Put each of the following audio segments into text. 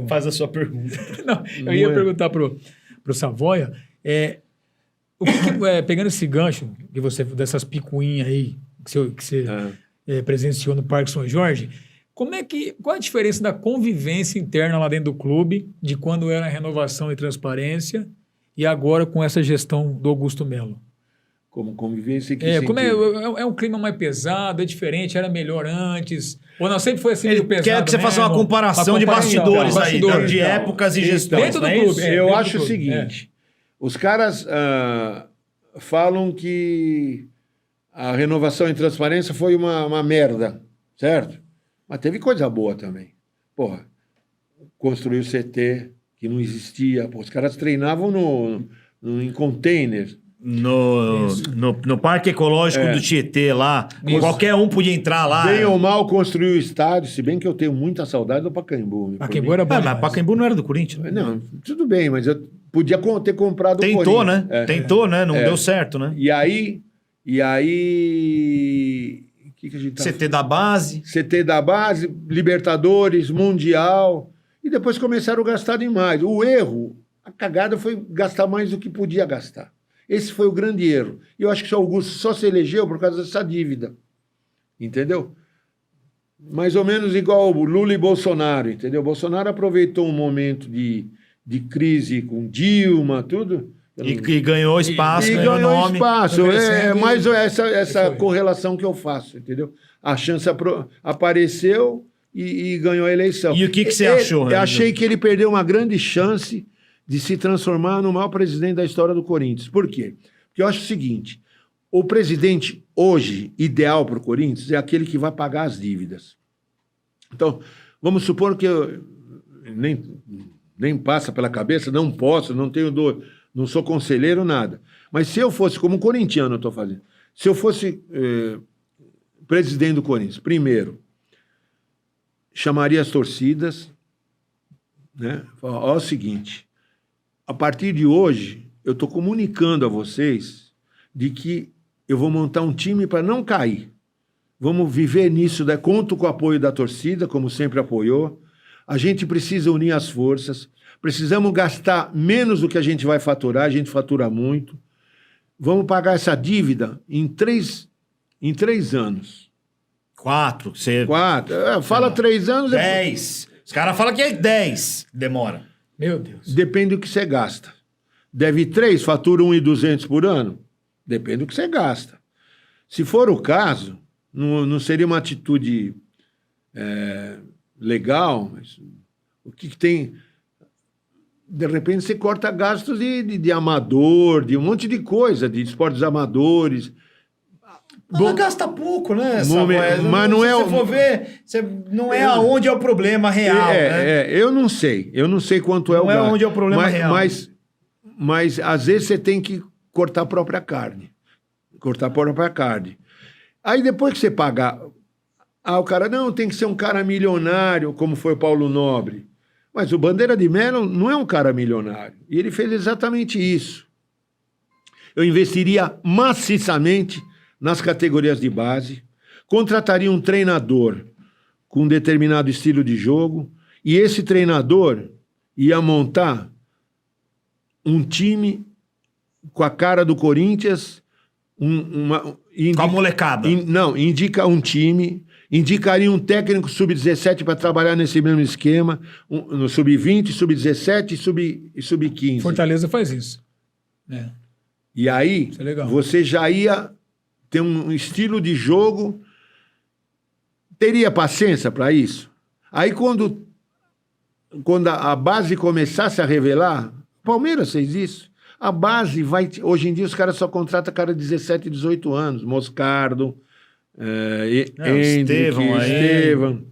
Faz a sua pergunta. Não, eu ia perguntar pro Savoia, pegando esse gancho que você, dessas picuinhas aí, que você presenciou no Parque São Jorge, qual a diferença da convivência interna lá dentro do clube, de quando era renovação e transparência, e agora com essa gestão do Augusto Melo? Como convivência que é um clima mais pesado, é diferente, era melhor antes, ou não, sempre foi assim meio pesado? Quero que você faça uma comparação de bastidores aí, de épocas e gestões. Dentro do clube. Eu acho o seguinte, os caras falam que a renovação e transparência foi uma merda, certo? Mas teve coisa boa também. Porra, construiu o CT, que não existia. Pô, os caras treinavam em container. No Parque Ecológico do Tietê lá. Qualquer um podia entrar lá. Bem ou mal construiu o estádio, se bem que eu tenho muita saudade do Pacaembu. Pacaembu era bom. Mas Pacaembu não era do Corinthians. Não, tudo bem, mas eu podia ter comprado o Tentou, Corinthians. né? Tentou, né? Não deu certo, né? E aí... que a gente tá... CT da base. CT da base, Libertadores, Mundial. E depois começaram a gastar demais. O erro, a cagada foi gastar mais do que podia gastar. Esse foi o grande erro. E eu acho que o Augusto só se elegeu por causa dessa dívida. Entendeu? Mais ou menos igual o Lula e Bolsonaro, entendeu? Bolsonaro aproveitou um momento de crise com Dilma, tudo... E ganhou espaço, ganhou nome. Espaço. É mais essa correlação que eu faço, entendeu? A chance apareceu e ganhou a eleição. E o que você achou? Eu achei que ele perdeu uma grande chance de se transformar no maior presidente da história do Corinthians. Por quê? Porque eu acho o seguinte, o presidente hoje, ideal para o Corinthians, é aquele que vai pagar as dívidas. Então, vamos supor que eu nem passa pela cabeça, não posso, não tenho dor... Não sou conselheiro, nada. Mas se eu fosse, como corintiano eu estou fazendo, se eu fosse presidente do Corinthians, primeiro, chamaria as torcidas, né? Ó, o seguinte, a partir de hoje, eu estou comunicando a vocês de que eu vou montar um time para não cair. Vamos viver nisso, né? Conto com o apoio da torcida, como sempre apoiou. A gente precisa unir as forças. Precisamos gastar menos do que a gente vai faturar, a gente fatura muito. Vamos pagar essa dívida em 3 anos. 4. Fala 3 anos... 10. Os caras falam que é 10. Demora. Meu Deus. Depende do que você gasta. Deve 3, fatura 1.200 por ano? Depende do que você gasta. Se for o caso, não seria uma atitude legal, mas o que tem... De repente você corta gastos de amador, de um monte de coisa, de esportes amadores. Bom, gasta pouco, né? Mas não é... Se você for ver, não é aonde é o problema real, né? Eu não sei quanto é o gasto. Não é onde é o problema real. Mas às vezes você tem que cortar a própria carne. Aí depois que você pagar... o cara, não, tem que ser um cara milionário, como foi o Paulo Nobre. Mas o Bandeira de Melo não é um cara milionário. E ele fez exatamente isso. Eu investiria maciçamente nas categorias de base, contrataria um treinador com um determinado estilo de jogo, e esse treinador ia montar um time com a cara do Corinthians... com a molecada. Indica um time... Indicaria um técnico sub-17 para trabalhar nesse mesmo esquema, no sub-20, sub-17 e sub-15. Fortaleza faz isso. E aí, você já ia ter um estilo de jogo, teria paciência para isso? Aí, quando a base começasse a revelar, Palmeiras fez isso, a base vai... Hoje em dia, os caras só contratam cara de 17, 18 anos, Moscardo... Estevam.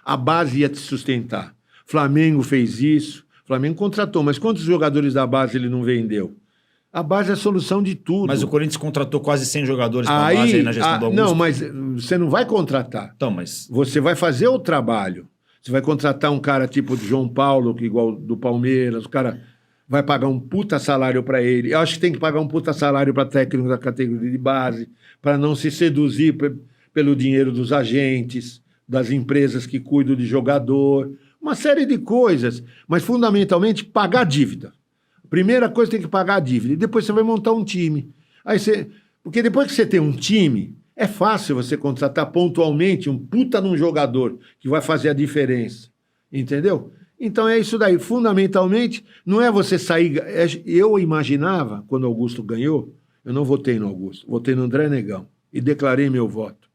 A base ia te sustentar. Flamengo fez isso. Flamengo contratou, mas quantos jogadores da base ele não vendeu? A base é a solução de tudo. Mas o Corinthians contratou quase 100 jogadores para a base aí na gestão do Augusto. Não, mas você não vai contratar. Então, mas... Você vai fazer o trabalho. Você vai contratar um cara tipo de João Paulo, que igual do Palmeiras, o cara vai pagar um puta salário para ele. Eu acho que tem que pagar um puta salário para técnico da categoria de base, para não se seduzir pelo dinheiro dos agentes, das empresas que cuidam de jogador. uma série de coisas, mas fundamentalmente pagar a dívida. Primeira coisa, tem que pagar a dívida, e depois você vai montar um time. Porque depois que você tem um time, é fácil você contratar pontualmente um puta num jogador que vai fazer a diferença, entendeu? Então é isso daí, fundamentalmente, não é você sair... Eu imaginava, quando Augusto ganhou, eu não votei no Augusto, votei no André Negão e declarei meu voto.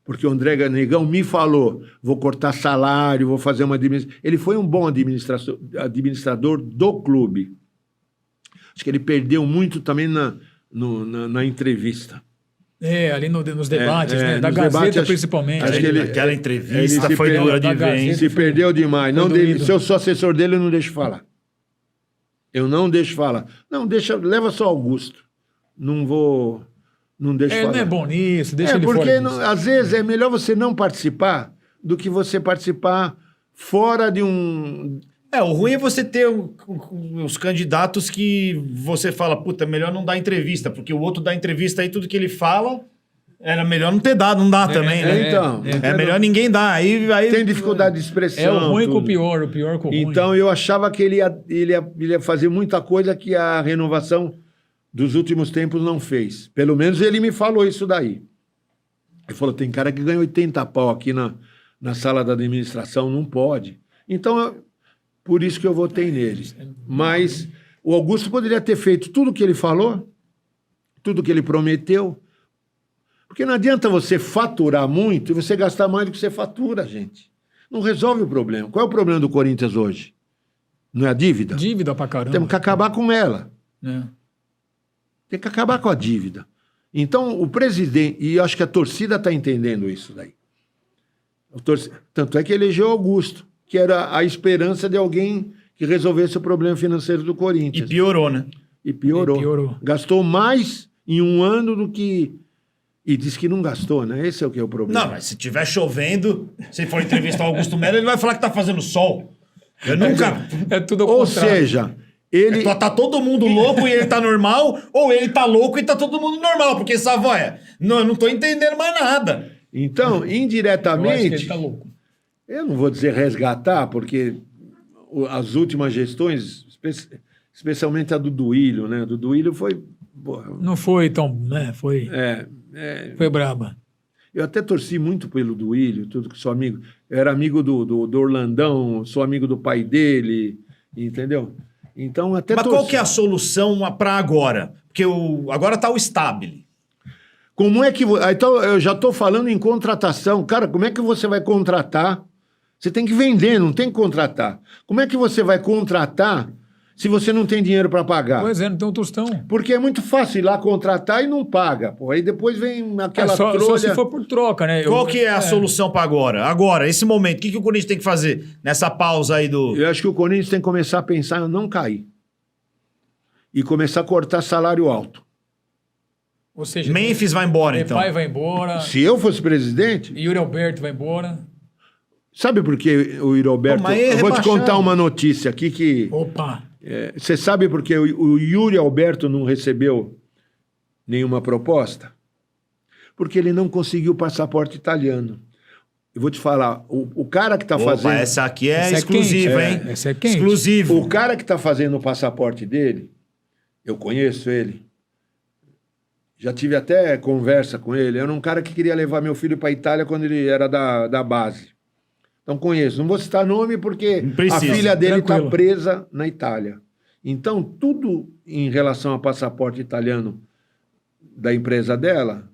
Porque o André Negão me falou, vou cortar salário, vou fazer uma administração. Ele foi um bom administrador do clube. Acho que ele perdeu muito também na entrevista. Ali nos debates, né? Da Gazeta, debates, principalmente. Acho que Aquela entrevista foi dura de ver, hein? Se perdeu demais. Se eu sou assessor dele, eu não deixo falar. Eu não deixo falar. Não, leva só Augusto. Não vou... Não deixo falar. Ele não é bom nisso, deixa ele fora porque disso. às vezes é melhor você não participar do que você participar fora de um... O ruim é você ter os candidatos que você fala, puta, melhor não dar entrevista, porque o outro dá entrevista aí, tudo que ele fala, era melhor não ter dado, não dá também, né? Então, É melhor ninguém dar. Aí tem dificuldade de expressão. É o ruim tudo. com o pior com o ruim. Então eu achava que ele ia fazer muita coisa que a renovação dos últimos tempos não fez. Pelo menos ele me falou isso daí. Ele falou, tem cara que ganha 80 pau aqui na sala da administração, não pode. Então, por isso que eu votei nele. Mas o Augusto poderia ter feito tudo o que ele falou, tudo que ele prometeu, porque não adianta você faturar muito e você gastar mais do que você fatura, gente. Não resolve o problema. Qual é o problema do Corinthians hoje? Não é a dívida? Dívida pra caramba. Temos que acabar com ela. É. Tem que acabar com a dívida. Então, o presidente... E eu acho que a torcida está entendendo isso daí. Tanto é que elegeu Augusto, que era a esperança de alguém que resolvesse o problema financeiro do Corinthians. E piorou, né? E piorou. Gastou mais em um ano do que... E disse que não gastou, né? Esse é o que é o problema. Não, mas se tiver chovendo, se for entrevistar o Augusto Melo, ele vai falar que tá fazendo sol. Eu nunca... É tudo ao Ou contrário. seja... Ele... Tá todo mundo louco e ele tá normal, ou ele tá louco e tá todo mundo normal, porque Savoia, eu não tô entendendo mais nada. Então, Eu acho que indiretamente, ele tá louco. eu não vou dizer resgatar, porque as últimas gestões, especialmente a do Duílio, né? Do Duílio foi... Porra, Não foi tão... né? Foi braba. eu até torci muito pelo Duílio, tudo que sou amigo. Eu era amigo do Orlandão, sou amigo do pai dele, entendeu? Então, até Mas qual que é a solução para agora? Porque agora tá o Stabile. Como é que... Então, eu já estou falando em contratação. Cara, como é que você vai contratar? Você tem que vender, não tem que contratar. Como é que você vai contratar se você não tem dinheiro para pagar? Pois é, não tem um tostão. Porque é muito fácil ir lá contratar e não paga. Pô. Aí depois vem aquela Só trolha... se for por troca, né? Qual que é a solução para agora? Agora, esse momento, o que o Corinthians tem que fazer nessa pausa aí do... Eu acho que o Corinthians tem que começar a pensar em não cair. E começar a cortar salário alto. Ou seja, Memphis vai embora, então. Depay vai embora, Se eu fosse presidente... Yuri Alberto vai embora. Sabe por que o Yuri Alberto... Pô, mas é eu vou te rebaixado. contar uma notícia aqui que... Opa! Você sabe por que o Yuri Alberto não recebeu nenhuma proposta? Porque ele não conseguiu o passaporte italiano. Eu vou te falar, o cara que está fazendo... Essa aqui é Essa é exclusiva, quente, hein? essa é quente. Exclusivo. O cara que está fazendo o passaporte dele, eu conheço ele, já tive até conversa com ele, era um cara que queria levar meu filho para a Itália quando ele era da base. Então conheço, não vou citar nome porque Não precisa, a filha dele está tranquilo. presa na Itália. Então tudo em relação ao passaporte italiano da empresa dela,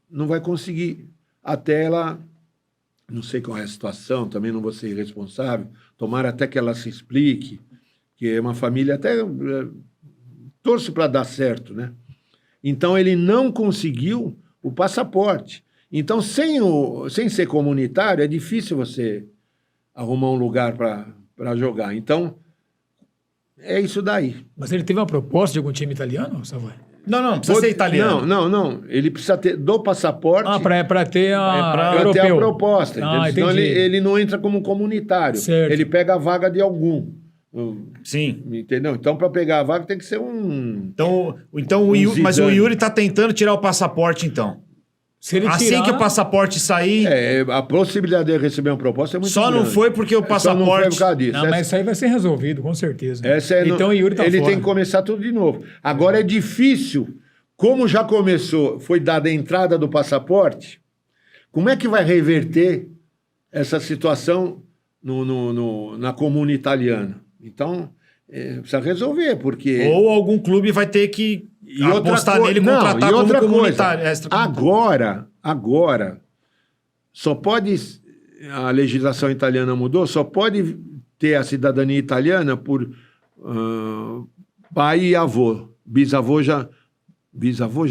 não vai conseguir até ela... Não sei qual é a situação, também não vou ser irresponsável. Tomara até que ela se explique, que é uma família até... torço para dar certo, né? Então, ele não conseguiu o passaporte. Então, sem ser comunitário, é difícil você arrumar um lugar para jogar. Então, é isso daí. Mas ele teve uma proposta de algum time italiano, Savoy? Não precisa ser italiano. Não. Ele precisa ter do passaporte... Para ter Para ter a europeu. proposta. Entendeu? Senão entendi. ele não entra como comunitário. Certo. Ele pega a vaga de algum. Sim. Entendeu? Então, para pegar a vaga, tem que ser um... Então o Yuri, mas o Yuri tá tentando tirar o passaporte, então. Se ele Assim tirar, que o passaporte sair, A possibilidade de receber uma proposta é muito só grande. não foi porque o Só não foi passaporte... por causa disso. Não, mas isso aí vai ser resolvido, com certeza. Então o Yuri tá ele fora. tem que começar tudo de novo. Agora é difícil, como já começou, foi dada a entrada do passaporte, como é que vai reverter essa situação na comuna italiana? Então, precisa resolver, porque... Ou algum clube vai ter que apostar nele e contratar e como outra comunitário. coisa, agora, só pode... A legislação italiana mudou, só pode ter a cidadania italiana por pai e avô. Bisavô já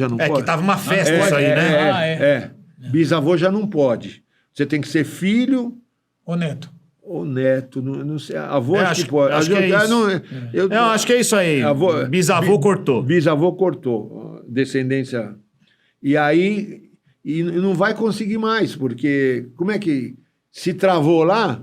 não pode. Que tava uma festa isso aí, né? Bisavô já não pode. Você tem que ser filho Ô, Neto. ou neto, não sei. Avô acho que pode. que é isso. Eu acho que é isso aí. Bisavô cortou. Bisavô cortou. Descendência. E aí e não vai conseguir mais, porque como é que se travou lá?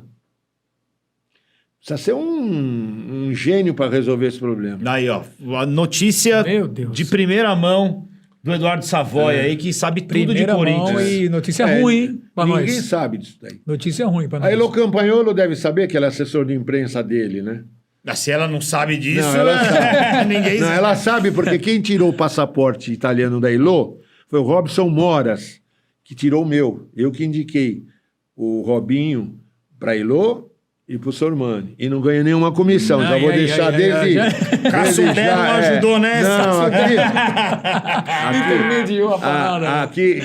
Precisa ser um gênio para resolver esse problema. Aí, ó, a notícia Meu Deus. de primeira mão do Eduardo Savoia aí, que sabe tudo Primeira de Corinthians. mão e notícia ruim, hein, pra Ninguém nós. sabe disso daí. Notícia ruim pra nós. A Elo Campagnolo deve saber que ela é assessor de imprensa dele, né? Se ela não sabe disso, Não, ela sabe. ninguém Não, sabe. ela sabe porque quem tirou o passaporte italiano da Elo foi o Robson Moras, que tirou o meu. Eu que indiquei o Robinho para Elo e para o Sormani. E não ganhei nenhuma comissão. Já vou deixar desde... Cassudé não ajudou nessa. Não, Intermediou a parada. aqui